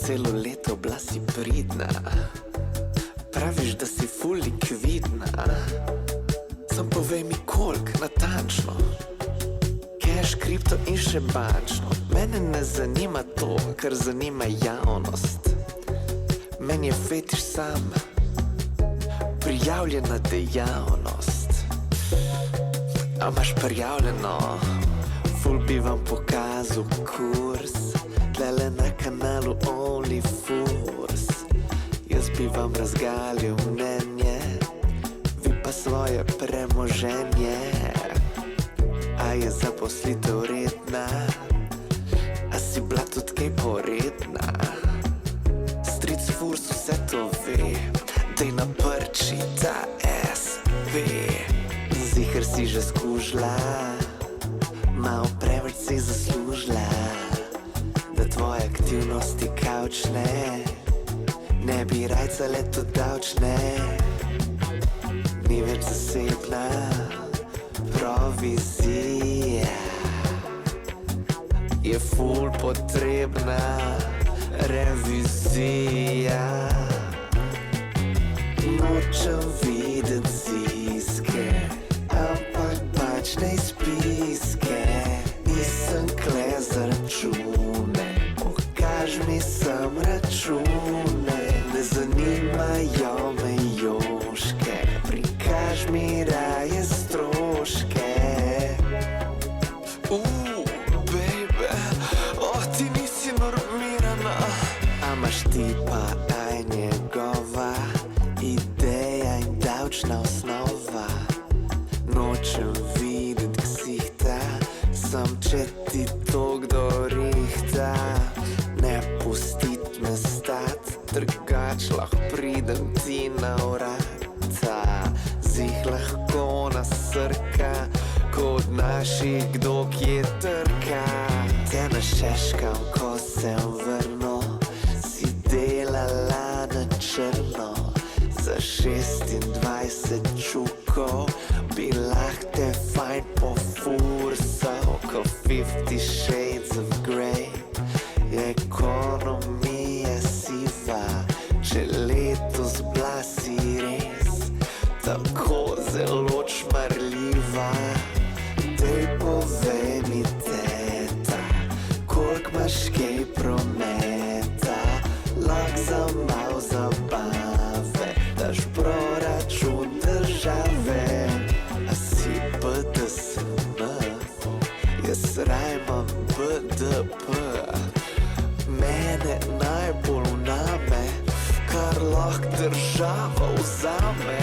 celo leto bila si pridna. Praviš, da si ful likvidna. Sam povej mi koliko natančno. Cash, kripto in še bančno. Mene ne zanima to, kar zanima javnost. Meni je fetiš sam prijavljena dejavnost. A imaš prijavljeno? Ful bi vam pokazal kurs tlele na kanalu OnlyFurs. Jaz bi vam razgalil mnenje, vi pa svoje premoženje. A je zaposlitev redna? A si bila tudi kaj poredna? Stric Furs vse to ve, dej naprči ta SV. Ziher si že skužila, malo preveč si zaslužila, da tvoje aktivnosti kavčne ne bi rajcale tudi davčne. Ni več zasebna provizija, je ful potrebna revizija. Nočem videti ziske, ampak pač ne izpiske. Nisem kle za račune, pokaž mi sam račune. Ne zanimajo me joške, prikaž mi raje stroške. Baby, ti nisi normirana. A imaš ti pa aj njegova ideja in davčna osnova. Nočem videti ksihta, sam če ti to kdo rihta. Ne pustit me stat, drugač lahko pridem ti na vrata. Zih lahko nasrka, kot naših kdo kje trka. Te našeškam, ko sem vrnil, si delala na črno. Za 26 čukov bi lahko te fajn pofursal. Ko 50 Shades of Grey, ekonomija siva. Če letos bila si res tako zelo čmarljiva. Dej povej mi teta, koliko imaš kaj prometa. Lahko za malo zabave daš proračun države. A si BDSM? Jaz rajmam BDP. Mene najbolj vname, kar lahko država vzame.